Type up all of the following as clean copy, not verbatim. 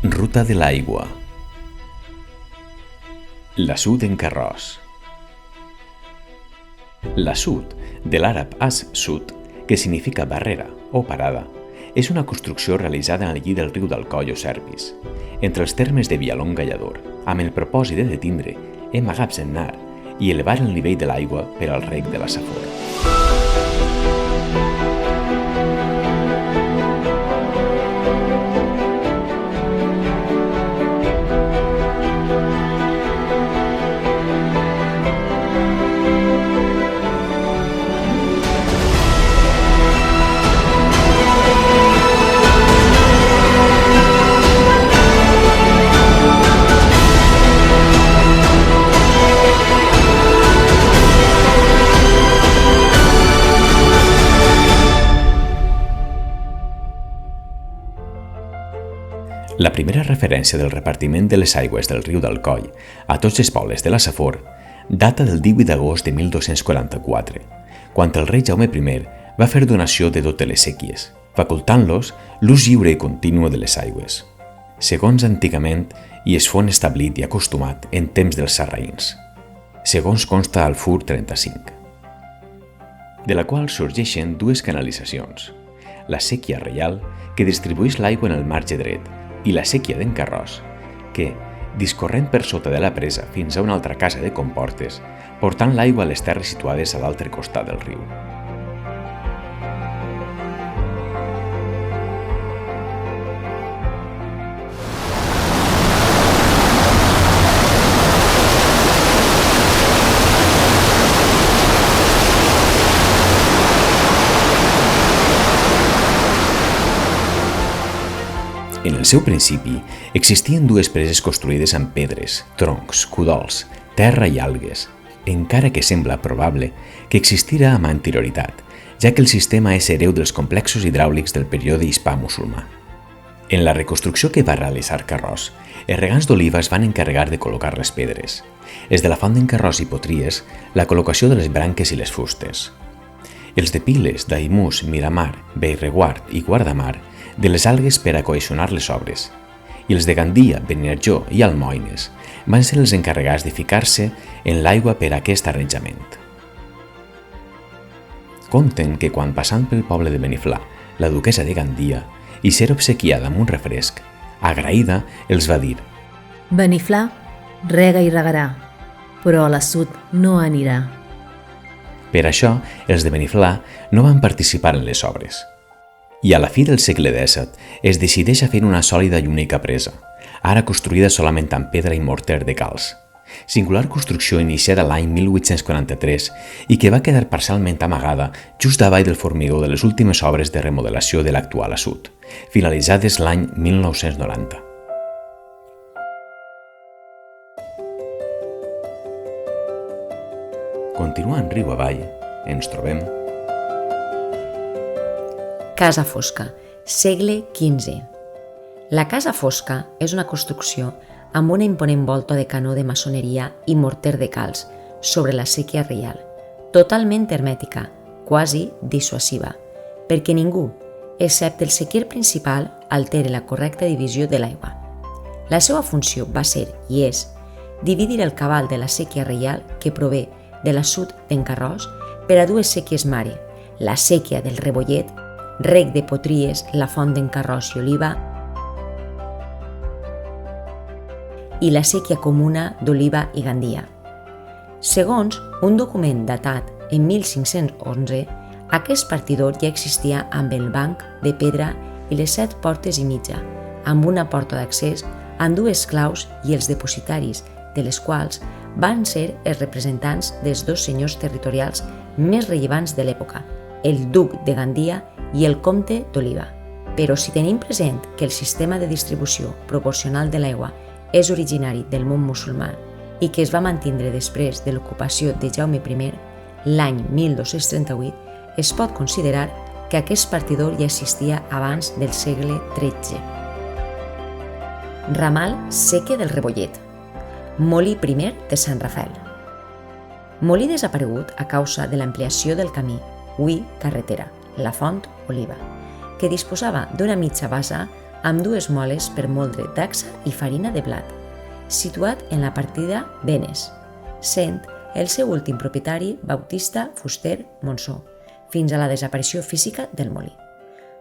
Ruta de l'aigua. L'assut en carròs. L'assut, de l'àrab as-sut, que significa barrera o parada, és una construcció realitzada en el llit del riu d'Alcoi o Servis, entre els termes de Vilallonga i Ador, amb el propòsit de detindre Maghabs en Nar i elevar el nivell de l'aigua per al reg de la Safor. La primera referència del repartiment de les aigües del riu d'Alcoi a tots els pobles de la Safor data del 18 d'agost de 1244, quan el rei Jaume I va fer donació de totes les séquies, facultant-los l'ús lliure i continu de les aigües, segons antigament i es fon establit i acostumat en temps dels sarraïns, segons consta al Fur 35, de la qual sorgeixen dues canalitzacions, la séquia reial, que distribueix l'aigua en el marge dret, i la séquia d'en Carròs, que, discorrent per sota de la presa fins a una altra casa de comportes, portant l'aigua a les terres situades a l'altre costat del riu. En el seu principi, existien dues preses construïdes amb pedres, troncs, cudols, terra i algues, encara que sembla probable que existira amb anterioritat, ja que el sistema és hereu dels complexos hidràulics del període hispà-musulmà. En la reconstrucció que va realitzar Carròs, els regants d'Oliva es van encarregar de col·locar les pedres. Els de la font d'en Carròs i Potries, la col·locació de les branques i les fustes. Els de Piles, Daimús, Miramar, Bellreguard i Guardamar, de les algues per a cohesionar les obres, i els de Gandia, Beniarjó i Almoines van ser els encarregats de ficar-se en l'aigua per a aquest arranjament. Conten que quan passant pel poble de Beniflà, la duquessa de Gandia, i ser obsequiada amb un refresc, agraïda els va dir: Beniflà rega i regarà, però a l'assut no anirà. Per això, els de Beniflà no van participar en les obres. I a la fi del segle XVII es decideix a fer una sòlida i única presa, ara construïda solament amb pedra i morter de calç. Singular construcció iniciada l'any 1843 i que va quedar parcialment amagada just davall del formigó de les últimes obres de remodelació de l'actual assut, finalitzades l'any 1990. Continuant riu avall, ens trobem Casa Fosca, segle XV. La Casa Fosca és una construcció amb una imponent volta de canó de maçoneria i morter de calç sobre la séquia reial, totalment hermètica, quasi dissuasiva, perquè ningú, excepte el sequier principal, altere la correcta divisió de l'aigua. La seva funció va ser, i és, dividir el cabal de la séquia reial que prové de l'assut d'en Carròs per a dues séquies mare, la séquia del Rebollet, reg de Potries, la font d'en Carròs i Oliva, i la séquia comuna d'Oliva i Gandia. Segons un document datat en 1511, aquest partidor ja existia amb el banc de pedra i les 7 portes i mitja, amb una porta d'accés amb 2 claus i els depositaris, de les quals van ser els representants dels 2 senyors territorials més rellevants de l'època, el duc de Gandia i el comte d'Oliva. Però si tenim present que el sistema de distribució proporcional de l'aigua és originari del món musulmà i que es va mantindre després de l'ocupació de Jaume I, l'any 1238, es pot considerar que aquest partidor ja existia abans del segle XIII. Ramal Séquia del Rebollet. Molí I de Sant Rafael. Molí desaparegut a causa de l'ampliació del camí, hui carretera, la Font Oliva, que disposava d'una mitja bassa amb 2 moles per moldre dacsa i farina de blat, situat en la partida Benes, sent el seu últim propietari Bautista Fuster Monsó, fins a la desaparició física del molí.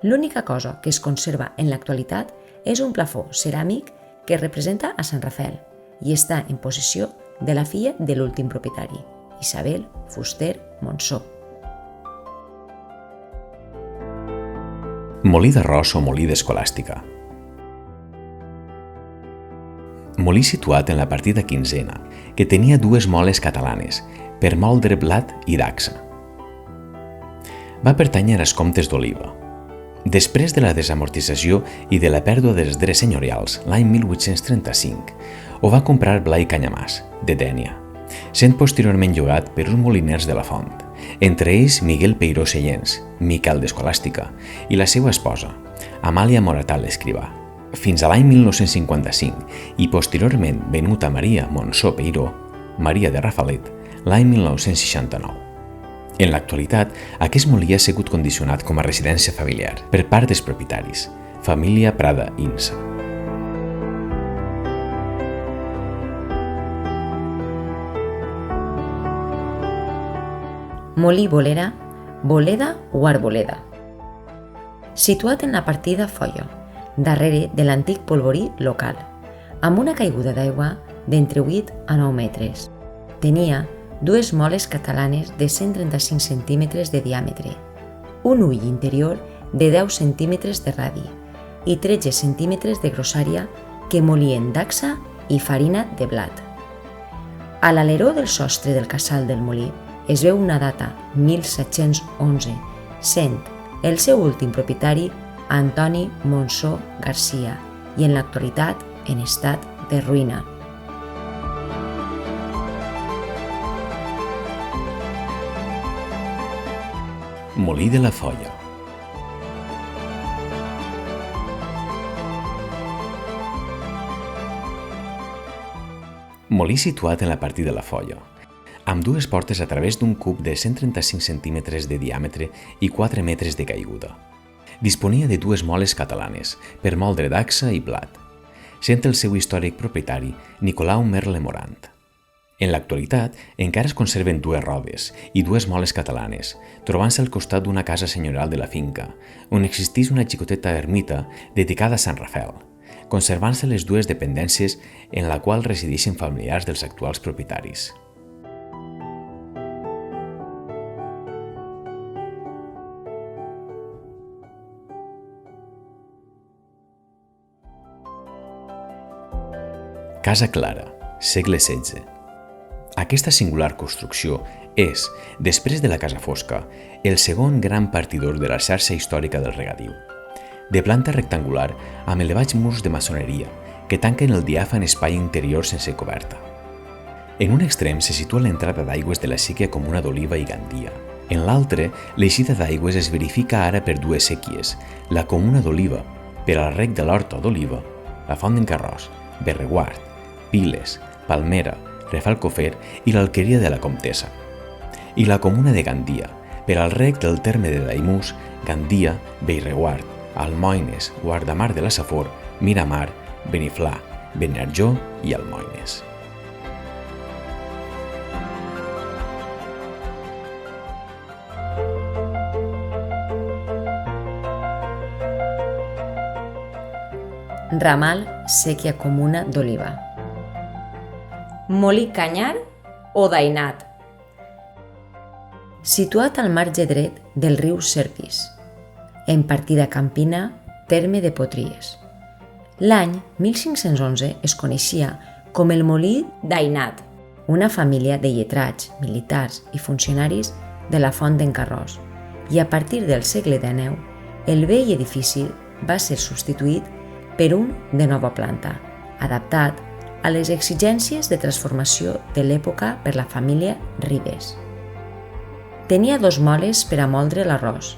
L'única cosa que es conserva en l'actualitat és un plafó ceràmic que representa a Sant Rafael i està en possessió de la filla de l'últim propietari, Isabel Fuster Monsó. Molí d'arròs o molí d'Escolàstica. Molí situat en la partida quinzena, que tenia 2 moles catalanes per moldre blat i dacsa. Va pertànyer als comtes d'Oliva. Després de la desamortització i de la pèrdua dels drets senyorials l'any 1835, ho va comprar Blai Canyamàs, de Dénia, sent posteriorment llogat per uns moliners de la Font, entre ells Miguel Peiró Seyens, Miquel d'Escolàstica, i la seva esposa, Amàlia Moratal Escrivà, fins a l'any 1955 i posteriorment venut a Maria Monsó Peiró, Maria de Rafalet, l'any 1969. En l'actualitat, aquest molí ha sigut condicionat com a residència familiar per part dels propietaris, família Prada Insa. Molí Bolera, Boleda o Arboleda. Situat en la partida Foia, darrere de l'antic polvorí local, amb una caiguda d'aigua d'entre 8 a 9 metres. Tenia 2 moles catalanes de 135 centímetres de diàmetre, un ull interior de 10 centímetres de radi i 13 centímetres de grossària que molien dacsa i farina de blat. A l'aleró del sostre del casal del molí es veu una data 1711, sent el seu últim propietari Antoni Monsó Garcia i en l'actualitat en estat de ruïna. Molí de la Foia. Molí situat en la partida de la Foia, amb 2 portes a través d'un cub de 135 centímetres de diàmetre i 4 metres de caiguda. Disponia de 2 moles catalanes per moldre dacsa i blat, sent el seu històric propietari Nicolau Merle Morant. En l'actualitat, encara es conserven 2 rodes i 2 moles catalanes, trobant-se al costat d'una casa senyorial de la finca, on existeix una xicoteta ermita dedicada a Sant Rafael, conservant-se les 2 dependències en la qual resideixen familiars dels actuals propietaris. Casa Clara, segle XVI. Aquesta singular construcció és, després de la Casa Fosca, el segon gran partidor de la xarxa històrica del regadiu. De planta rectangular amb elevats murs de maçoneria que tanquen el diàfan espai interior sense coberta. En un extrem se situa l'entrada d'aigües de la séquia comuna d'Oliva i Gandia. En l'altre, l'eixida d'aigües es verifica ara per 2 séquies, la comuna d'Oliva, per al rec de l'Horta d'Oliva, la Font d'en Carròs, Berreguard, Piles, Palmera, Refalcofer i l'Alqueria de la Comtessa, i la comuna de Gandia, per al rec del terme de Daimús, Gandia, Bellreguard, Almoines, Guardamar de la Safor, Miramar, Beniflà, Beniarjó i Almoines. Ramal Séquia Comuna d'Oliva. Molí Canyar o Dainat. Situat al marge dret del riu Serpis, en partida Campina, terme de Potries. L'any 1511 es coneixia com el Molí Dainat, una família de lletrats, militars i funcionaris de la Font d'en Carròs, i a partir del segle XIX el vell edifici va ser substituït per un de nova planta, adaptat a les exigències de transformació de l'època per la família Ribes. Tenia 2 moles per a moldre l'arròs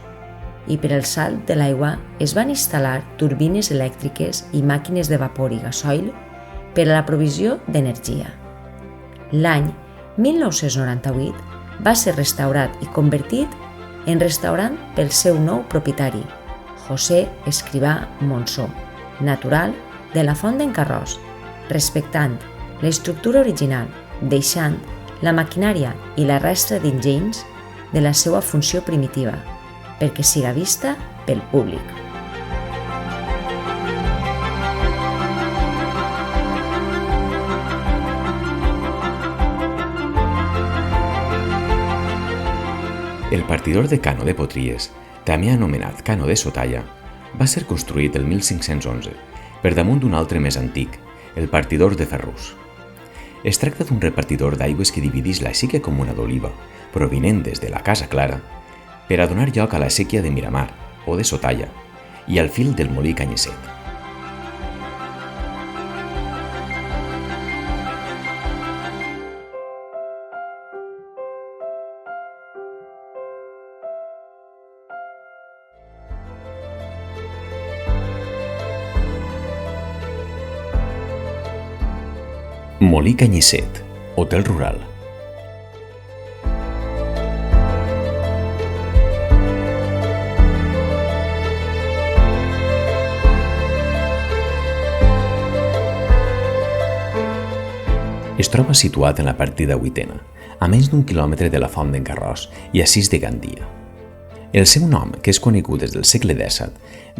i per al salt de l'aigua es van instal·lar turbines elèctriques i màquines de vapor i gasoil per a la provisió d'energia. L'any 1998 va ser restaurat i convertit en restaurant pel seu nou propietari, José Escrivà Monsó, natural de la Font d'en Carròs, respectant l'estructura original, deixant la maquinària i la resta d'enginys de la seva funció primitiva, perquè siga vista pel públic. El partidor de Cano de Potries, també anomenat Cano de Sotalla, va ser construït el 1511 per damunt d'un altre més antic, el partidor de Ferrús. Es tracta d'un repartidor d'aigües que divideix la séquia comuna d'Oliva, provinent des de la Casa Clara, per a donar lloc a la séquia de Miramar o de Sotalla i al fil del molí Canyisset. Molí Canyisset, hotel rural. Es troba situat en la partida vuitena, a menys d'1 quilòmetre de la Font d'en Carròs i a 6 de Gandia. El seu nom, que és conegut des del segle XVII,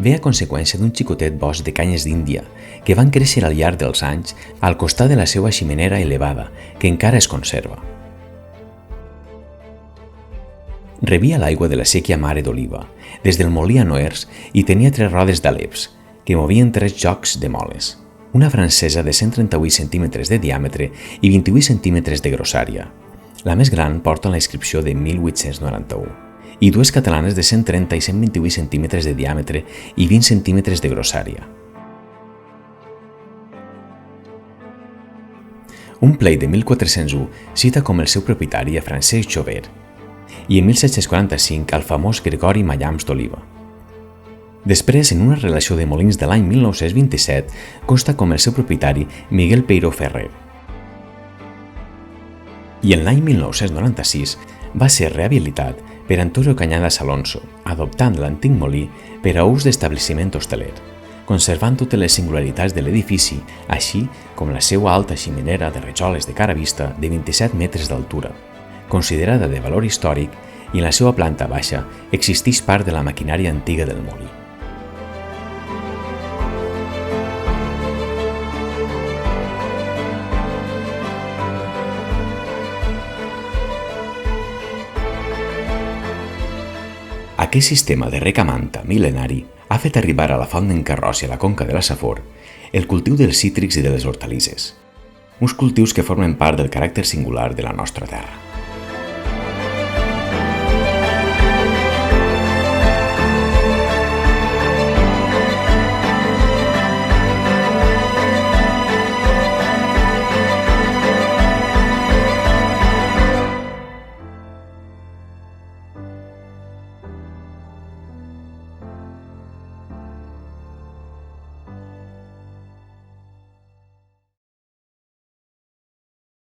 ve a conseqüència d'un xicotet bosc de canyes d'Índia que van créixer al llarg dels anys al costat de la seva ximenera elevada, que encara es conserva. Rebia l'aigua de la séquia Mare d'Oliva, des del molí a Noers, i tenia 3 rodes d'Aleps, que movien 3 jocs de moles, una francesa de 138 centímetres de diàmetre i 28 centímetres de grossària. La més gran porta la inscripció de 1891. I 2 catalanes de 130 i 128 centímetres de diàmetre i 20 centímetres de grossària. Un pleit de 1401 cita com el seu propietari a Francesc Jover i en 1745 al famós Gregori Mallams d'Oliva. Després, en una relació de molins de l'any 1927, consta com el seu propietari Miguel Peiró Ferrer. I en l'any 1996 va ser rehabilitat per Antonio Cañadas Alonso, adoptant l'antic molí per a ús d'establiment hosteler, conservant totes les singularitats de l'edifici, així com la seva alta ximenera de rajoles de cara vista de 27 metres d'altura, considerada de valor històric, i en la seva planta baixa existeix part de la maquinària antiga del molí. Aquest sistema de recamanta mil·lenari ha fet arribar a la Font d'en Carròs i a la conca de la Safor el cultiu dels cítrics i de les hortalisses, uns cultius que formen part del caràcter singular de la nostra terra.